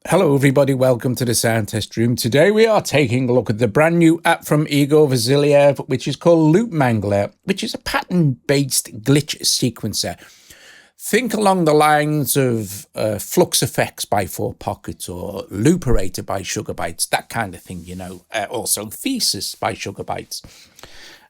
Hello everybody, welcome to the Sound Test Room. Today we are taking a look at the brand new app from Igor Vasiliev, which is called LoopMangler, which is a pattern-based glitch sequencer. Think along the lines of Flux Effects by Four Pockets or Looperator by Sugar Bytes, that kind of thing, you know. Also Thesis by Sugar Bytes.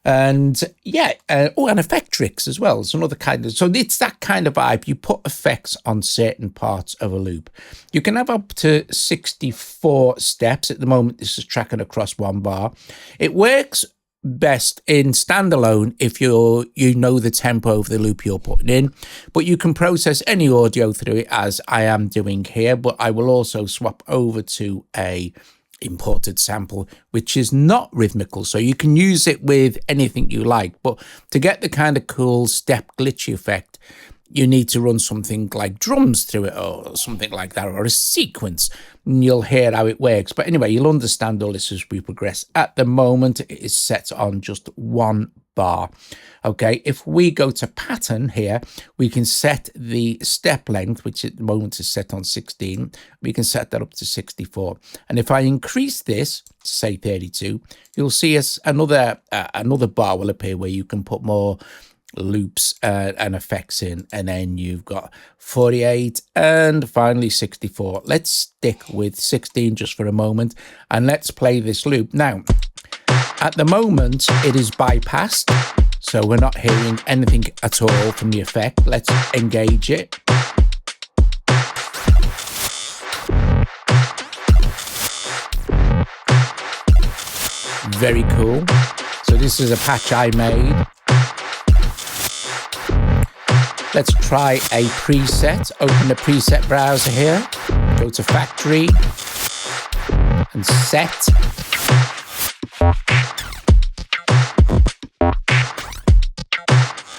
And yeah, and Effectrix as well. It's another kind of, so it's that kind of vibe. You put effects on certain parts of a loop. You can have up to 64 steps. At the moment, this is tracking across one bar. It works best in standalone if you know the tempo of the loop you're putting in, but you can process any audio through it as I am doing here. But I will also swap over to a imported sample which is not rhythmical, so you can use it with anything you like. But to get the kind of cool step glitchy effect, you need to run something like drums through it or something like that, or a sequence, and you'll hear how it works. But anyway, you'll understand all this as we progress. At the moment, it is set on just one bar. Okay, if we go to pattern here, we can set the step length, which at the moment is set on 16. We can set that up to 64. And if I increase this to say 32, you'll see another bar will appear where you can put more loops and effects in, and then you've got 48 and finally 64. Let's stick with 16 just for a moment and let's play this loop. Now, at the moment, it is bypassed, so we're not hearing anything at all from the effect. Let's engage it. Very cool. So this is a patch I made. Let's try a preset. Open the preset browser here. Go to Factory and Set.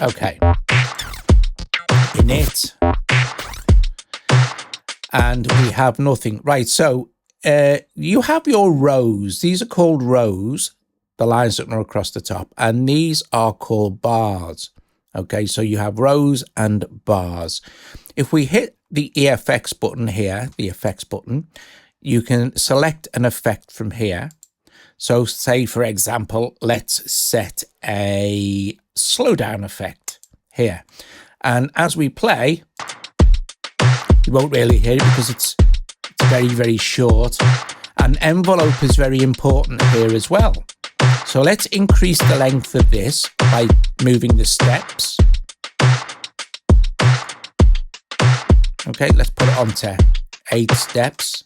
Okay. Init. And we have nothing. Right, so you have your rows. These are called rows, the lines that run across the top, and these are called bars. Okay, so you have rows and bars. If we hit the EFX button here, the effects button, you can select an effect from here. So say, for example, let's set a slowdown effect here. And as we play, you won't really hear it because it's very, very short. And envelope is very important here as well. So let's increase the length of this by moving the steps. Okay, let's put it on to 8 steps.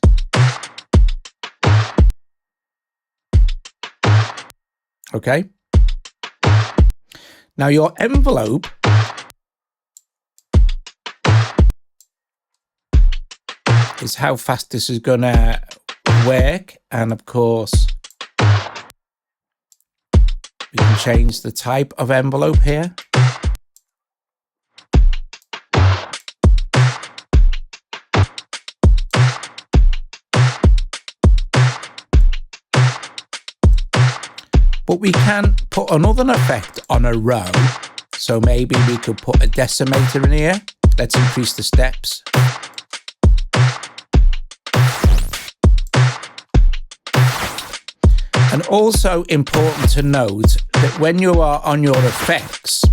Okay. Now your envelope is how fast this is gonna work, and of course we can change the type of envelope here. But we can put another effect on a row. So maybe we could put a decimator in here. Let's increase the steps. And also important to note that when you are on your effects,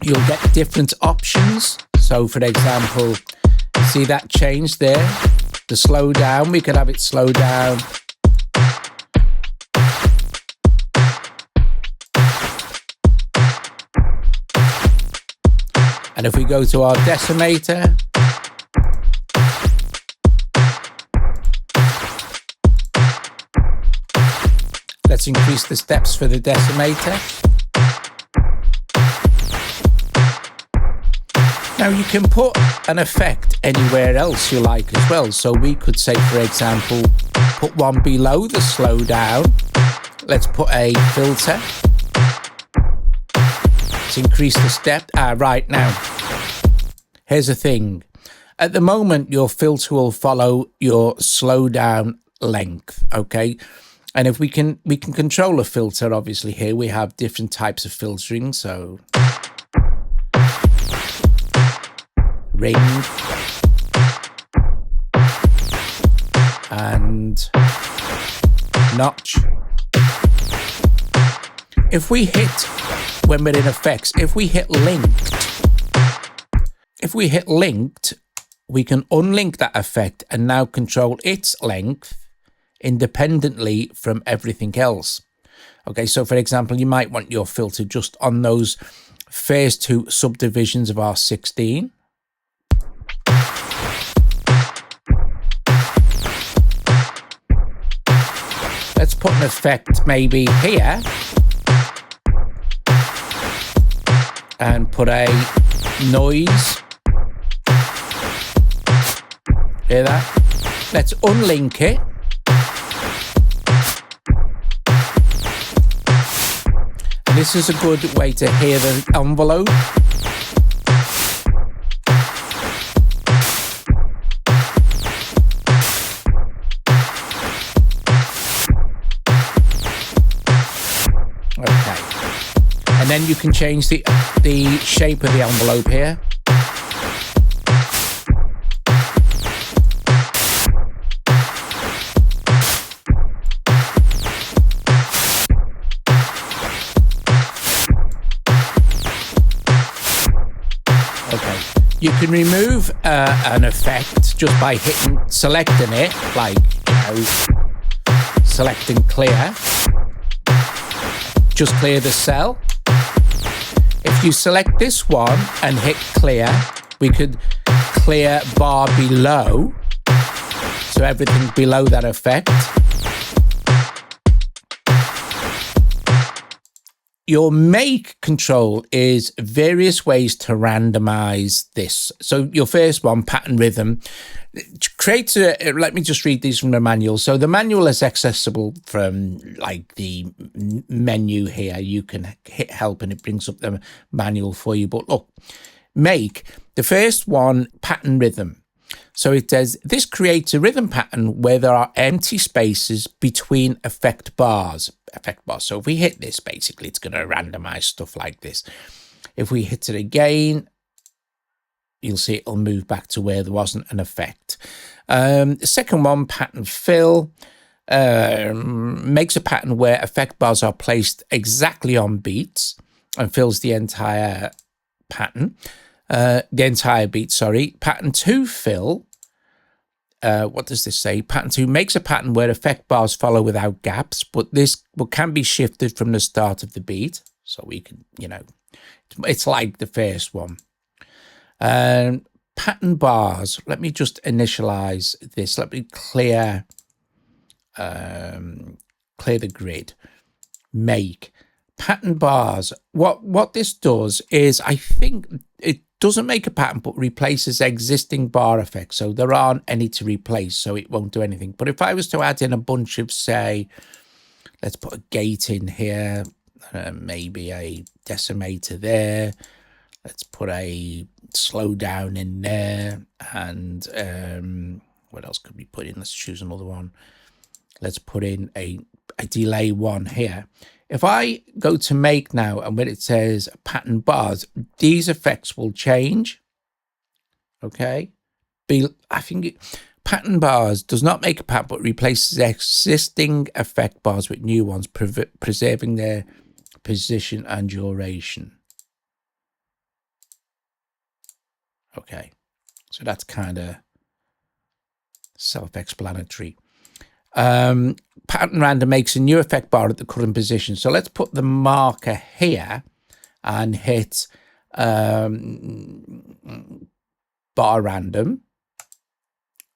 you'll get different options. So for example, see that change there? The slow down, we could have it slow down. And if we go to our decimator, let's increase the steps for the decimator. Now you can put an effect anywhere else you like as well. So we could say, for example, put one below the slow down. Let's put a filter. Let's increase the step. Right now, here's the thing. At the moment, your filter will follow your slow down length. Okay. And if we can control a filter, obviously here we have different types of filtering. So ring, notch. If we hit, when we're in effects, if we hit linked, we can unlink that effect and now control its length independently from everything else. Okay, so for example, you might want your filter just on those first two subdivisions of R16. Let's put an effect maybe here and put a noise. Hear that? Let's unlink it. And this is a good way to hear the envelope. Okay. And then you can change the shape of the envelope here. Okay. You can remove an effect just by selecting it, like, selecting clear. Just clear the cell. If you select this one and hit clear, we could clear bar below, so everything below that effect. Your make control is various ways to randomize this. So your first one, pattern rhythm, creates a, let me just read these from the manual. So the manual is accessible from like the menu here. You can hit help and it brings up the manual for you. But look, make, the first one, pattern rhythm. So it says, this creates a rhythm pattern where there are empty spaces between effect bars. So if we hit this, basically, it's going to randomize stuff like this. If we hit it again, you'll see it'll move back to where there wasn't an effect. The second one, pattern fill, makes a pattern where effect bars are placed exactly on beats and fills the entire pattern. Pattern 2 fill. What does this say? Pattern 2 makes a pattern where effect bars follow without gaps, but this can be shifted from the start of the beat. So we can, it's like the first one. Pattern bars. Let me just initialize this. Let me clear the grid. Make. Pattern bars. What this does is, I think it doesn't make a pattern but replaces existing bar effects, so there aren't any to replace, so it won't do anything. But if I was to add in a bunch of, say, let's put a gate in here, maybe a decimator there, let's put a slowdown in there, and what else could we put in? Let's choose another one. Let's put in a delay one here. If I go to make now, and when it says pattern bars, these effects will change. Okay. I think pattern bars does not make a pattern, but replaces existing effect bars with new ones, preserving their position and duration. Okay. So that's kind of self-explanatory. Pattern random makes a new effect bar at the current position. So let's put the marker here and hit bar random,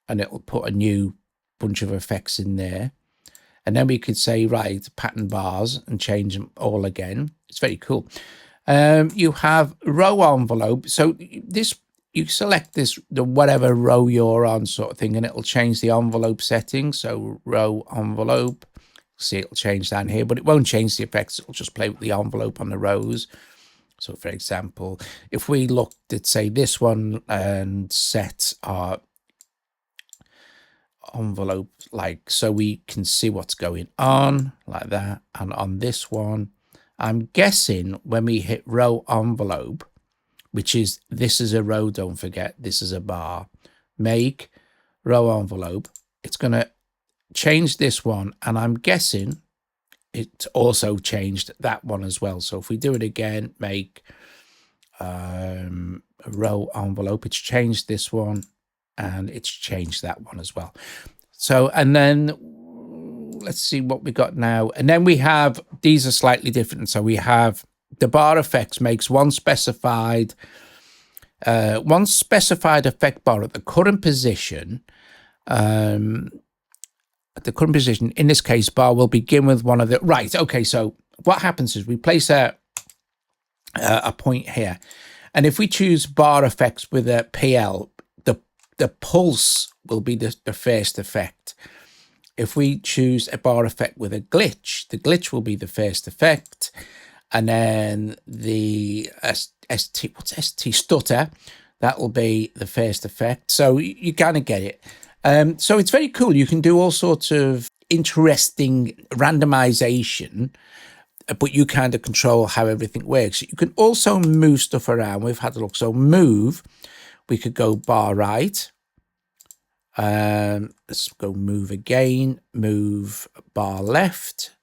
and it'll put a new bunch of effects in there. And then we could say, right, pattern bars, and change them all again. It's very cool. You have row envelope. So this, you select this, the whatever row you're on sort of thing, and it'll change the envelope settings. So row envelope, see it'll change down here, but it won't change the effects. It'll just play with the envelope on the rows. So for example, if we looked at, say, this one and set our envelope like so, we can see what's going on like that. And on this one, I'm guessing when we hit row envelope, which is, this is a row, don't forget, this is a bar, make row envelope, it's going to changed this one, and I'm guessing it also changed that one as well. So if we do it again, make a row envelope, it's changed this one, and it's changed that one as well. So, and then let's see what we got now. And then we have, these are slightly different. So we have the bar effects makes one specified effect bar at the current position. At the current position, in this case, bar will begin with one of the, right, okay, so what happens is we place a point here. And if we choose bar effects with a PL, the pulse will be the first effect. If we choose a bar effect with a glitch, the glitch will be the first effect. And then the ST stutter, that will be the first effect. So you kind of get it. So it's very cool. You can do all sorts of interesting randomization, but you kind of control how everything works. You can also move stuff around. We've had a look. So move, we could go bar right. Let's go move again, move bar left,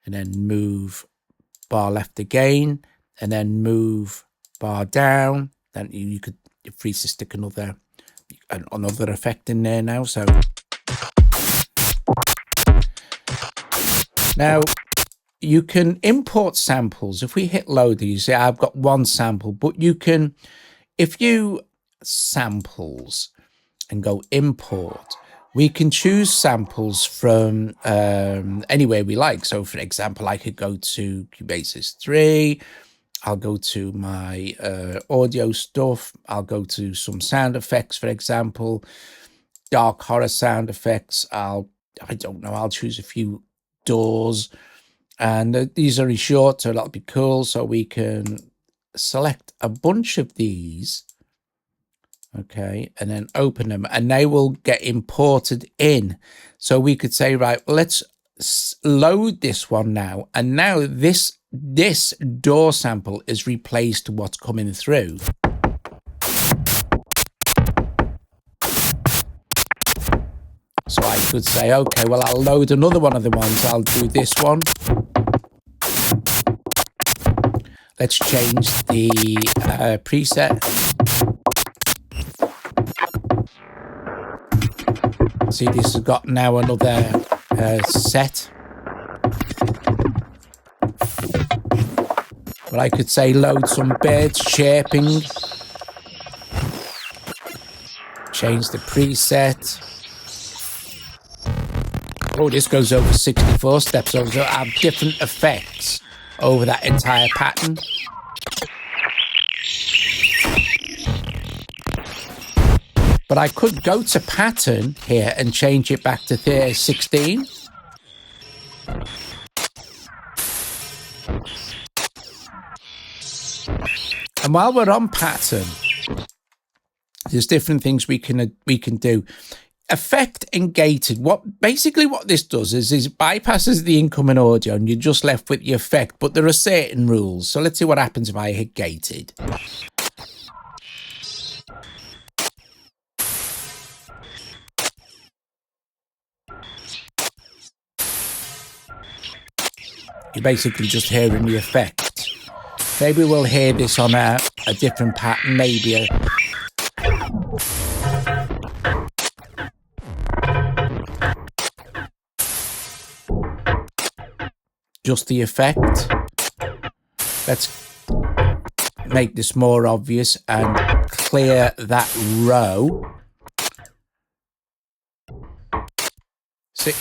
and then move bar left again, and then move bar down. Then you could, you're free to stick another effect in there now. So now you can import samples. If we hit load, you say I've got one sample, but you can, if you samples and go import, we can choose samples from anywhere we like. So for example, I could go to Cubasis 3. I'll go to my audio stuff. I'll go to some sound effects, for example, dark horror sound effects. I don't know, I'll choose a few doors. And these are short, so that'll be cool. So we can select a bunch of these. Okay, and then open them, and they will get imported in. So we could say, right, let's load this one now. And now this door sample is replaced to what's coming through. So I could say, okay, well, I'll load another one of the ones. I'll do this one. Let's change the preset. See, this has got now another set. But I could say load some birds chirping. Change the preset. Oh, this goes over 64 steps. So I have different effects over that entire pattern. But I could go to pattern here and change it back to 16. And while we're on pattern, there's different things we can do. Effect and gated. What this does is it bypasses the incoming audio and you're just left with the effect, but there are certain rules. So let's see what happens if I hit gated. You're basically just hearing the effect. Maybe we'll hear this on a different pattern, maybe just the effect. Let's make this more obvious and clear that row. See,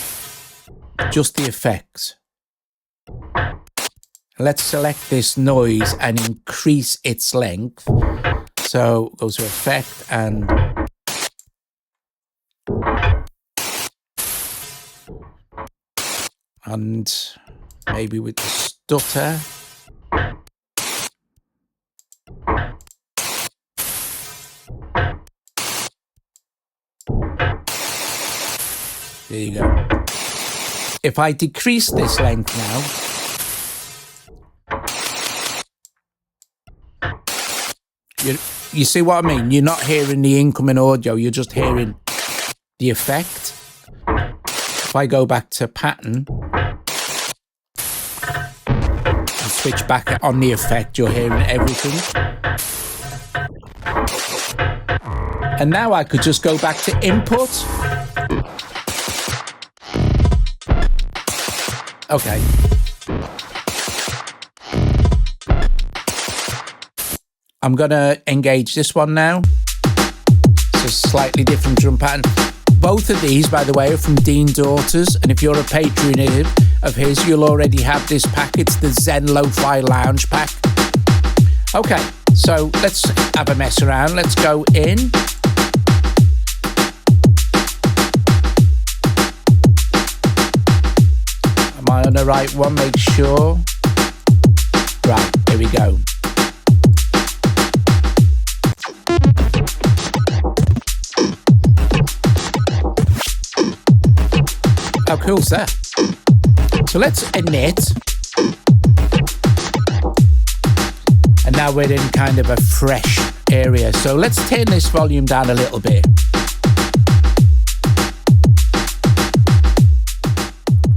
just the effect. Let's select this noise and increase its length. So go to effect and maybe with the stutter. There you go. If I decrease this length now, you see what I mean? You're not hearing the incoming audio, you're just hearing the effect. if I go back to pattern and switch back on the effect, you're hearing everything. And now I could just go back to input. Okay. I'm going to engage this one now. It's a slightly different drum pattern. Both of these, by the way, are from Dean Daughters. And if you're a patron of his, you'll already have this pack. It's the Zen Lo-Fi Lounge pack. Okay, so let's have a mess around. Let's go in. Am I on the right one? Make sure. Right, here we go. How cool is that? So let's init. And now we're in kind of a fresh area. So let's turn this volume down a little bit.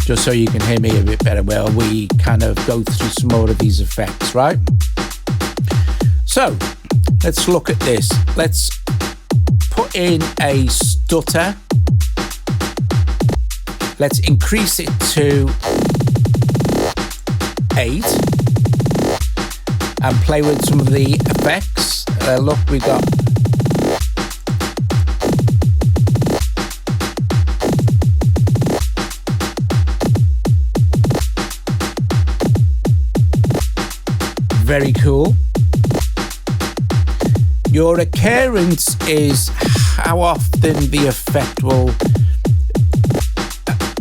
Just so you can hear me a bit better while we kind of go through some more of these effects, right? So let's look at this. Let's put in a stutter. Let's increase it to 8 and play with some of the effects. Look, we got very cool. Your occurrence is how often the effect will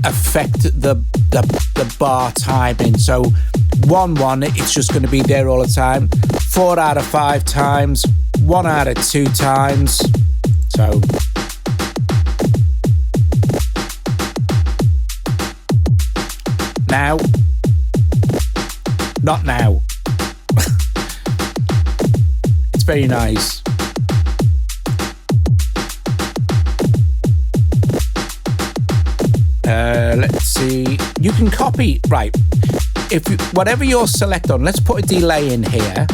affect the bar timing. So 1-1, it's just going to be there all the time. 4 out of 5 times, 1 out of 2 times. So now, not now. It's very nice. Let's see. You can copy, right? If you, whatever you're select on, let's put a delay in here,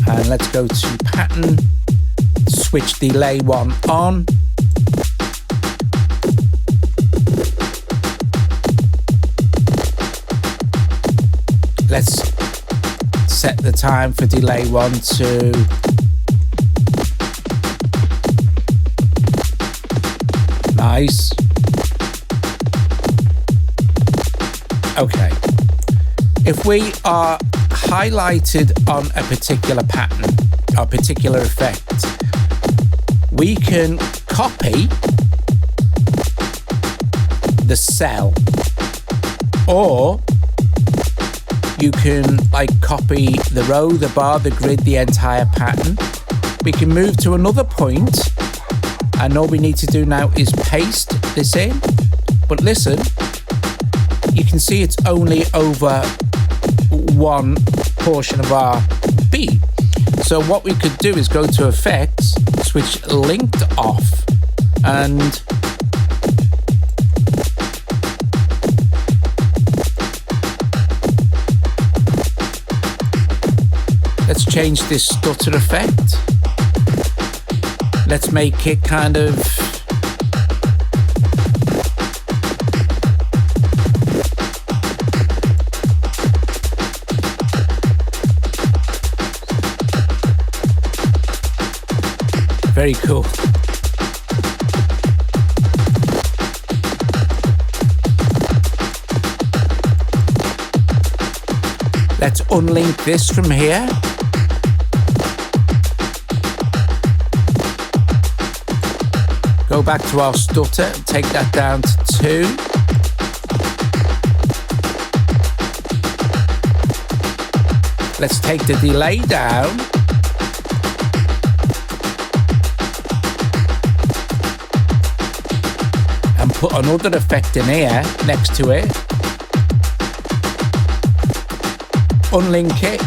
and let's go to pattern, switch delay 1 on. Let's set the time for delay 1 to nice. Okay. If we are highlighted on a particular pattern or particular effect, we can copy the cell, or you can copy the row, the bar, the grid, the entire pattern. We can move to another point, and all we need to do now is paste this in. But listen, you can see it's only over one portion of our beat. So what we could do is go to effects, switch linked off, and let's change this stutter effect. Let's make it kind of very cool. Let's unlink this from here. Go back to our stutter and take that down to 2. Let's take the delay down. And put another effect in here next to it. Unlink it.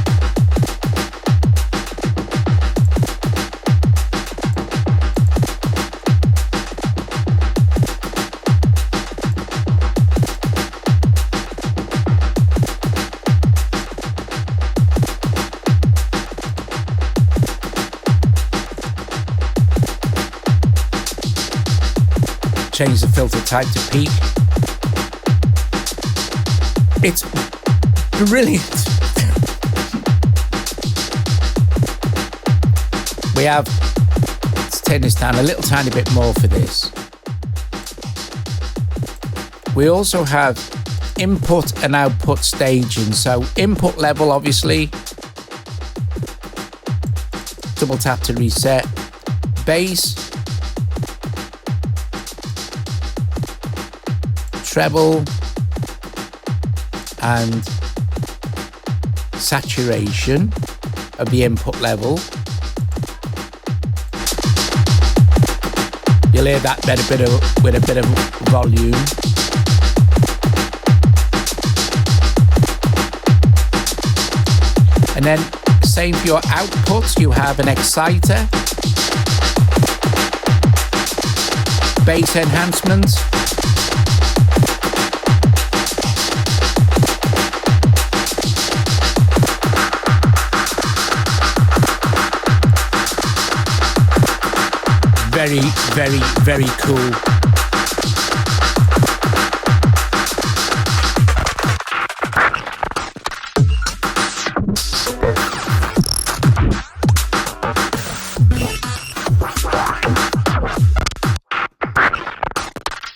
change the filter type to peak. It's brilliant. We have, let's turn this down a little tiny bit more for this. We also have input and output staging. So input level, obviously, double tap to reset. Bass, treble, and saturation of the input level. You'll hear that with a bit of volume. And then same for your outputs, you have an exciter, bass enhancement, very, very, very cool.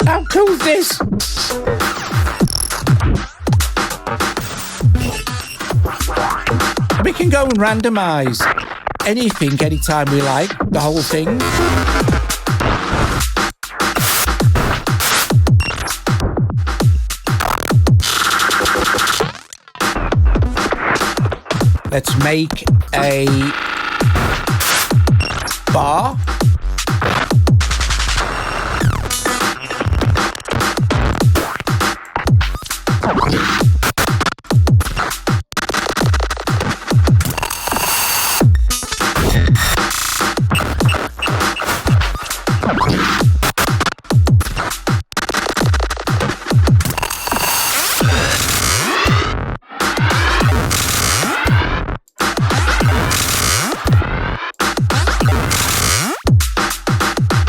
How cool is this? We can go and randomize anything, anytime we like, the whole thing. Let's make a bar.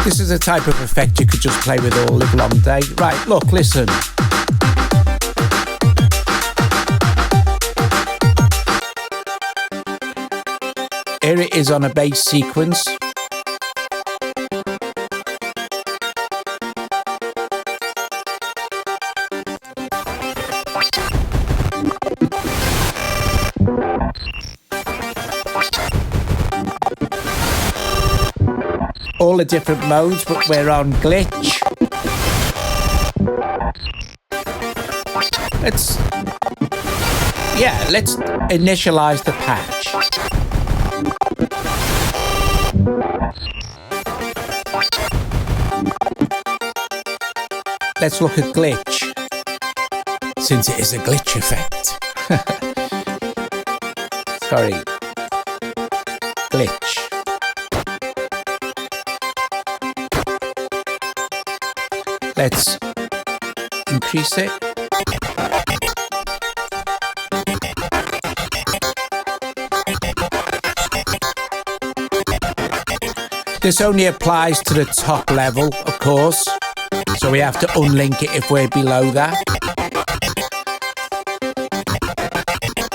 This is a type of effect you could just play with all live long day. Right, look, listen. Here it is on a bass sequence. All the different modes, but we're on glitch. Let's initialize the patch. Let's look at glitch, since it is a glitch effect. Sorry. Glitch. Let's increase it. This only applies to the top level, of course, so we have to unlink it if we're below that.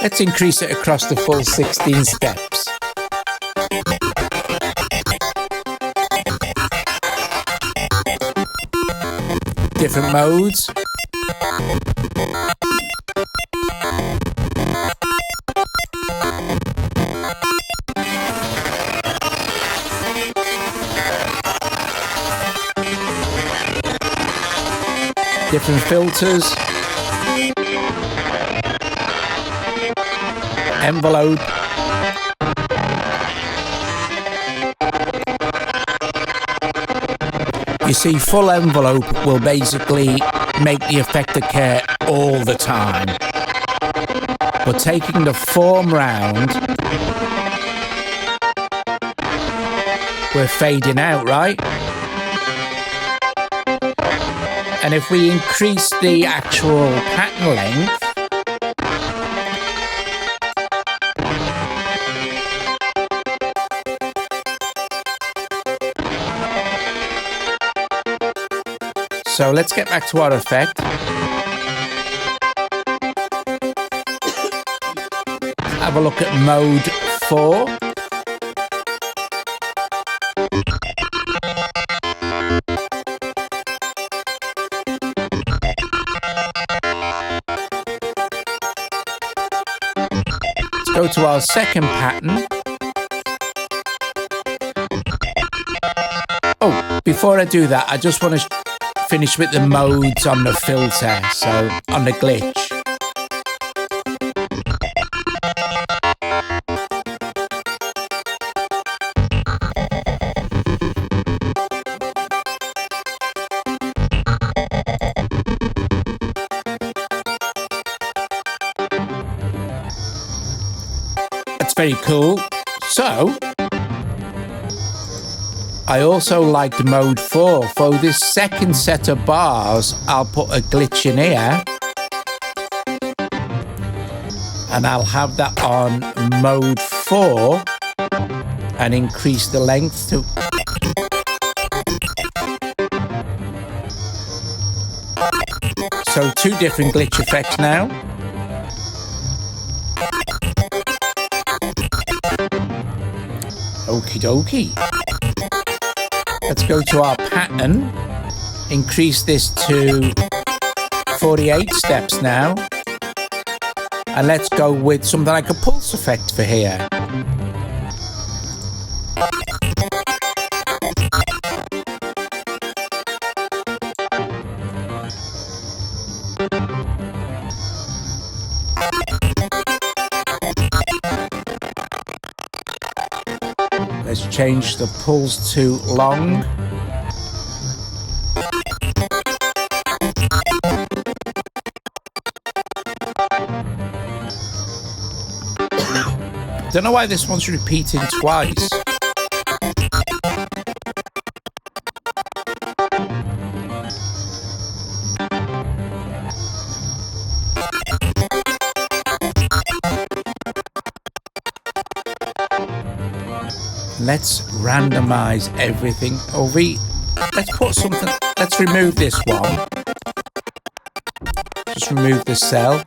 Let's increase it across the full 16 steps. Different modes. Different filters. Envelope. You see, full envelope will basically make the effect occur all the time. But taking the form round, we're fading out, right? And if we increase the actual pattern length, So let's get back to our effect. Have a look at mode 4. Let's go to our second pattern. Oh, before I do that, I just want to finish with the modes on the filter, so on the glitch. That's very cool. So I also liked mode 4. For this second set of bars, I'll put a glitch in here. And I'll have that on mode 4 and increase the length to... So 2 different glitch effects now. Okie dokie. Let's go to our pattern, increase this to 48 steps now, and let's go with something like a pulse effect for here. Let's change the pulse to long. Don't know why this one's repeating twice. Let's randomize everything. Let's put something, let's remove this one. Just remove the cell.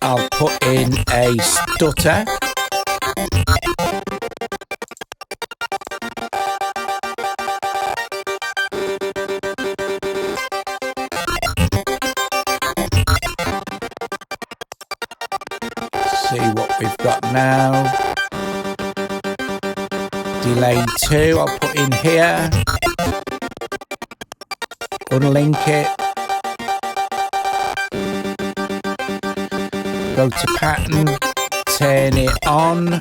I'll put in a stutter. See what we've got now. Delay 2, I'll put in here. Unlink it. Go to pattern, turn it on.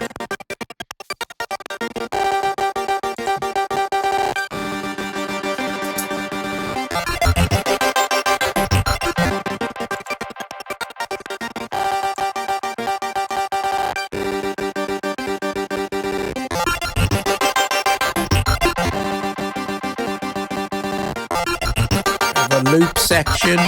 The loop section.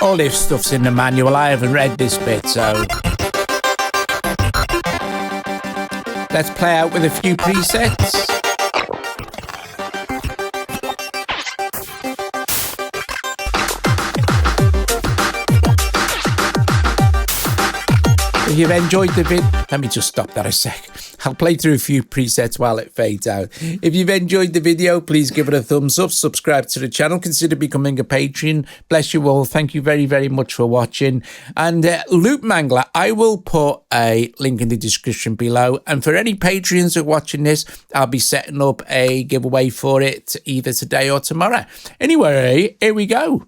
All this stuff's in the manual. I haven't read this bit, so let's play out with a few presets. If you've enjoyed the vid, let me just stop that a sec. I'll play through a few presets while it fades out. If you've enjoyed the video, please give it a thumbs up, subscribe to the channel, consider becoming a patron. Bless you all. Thank you very, very much for watching. And LoopMangler, I will put a link in the description below. And for any Patreons who are watching this, I'll be setting up a giveaway for it either today or tomorrow. Anyway, here we go.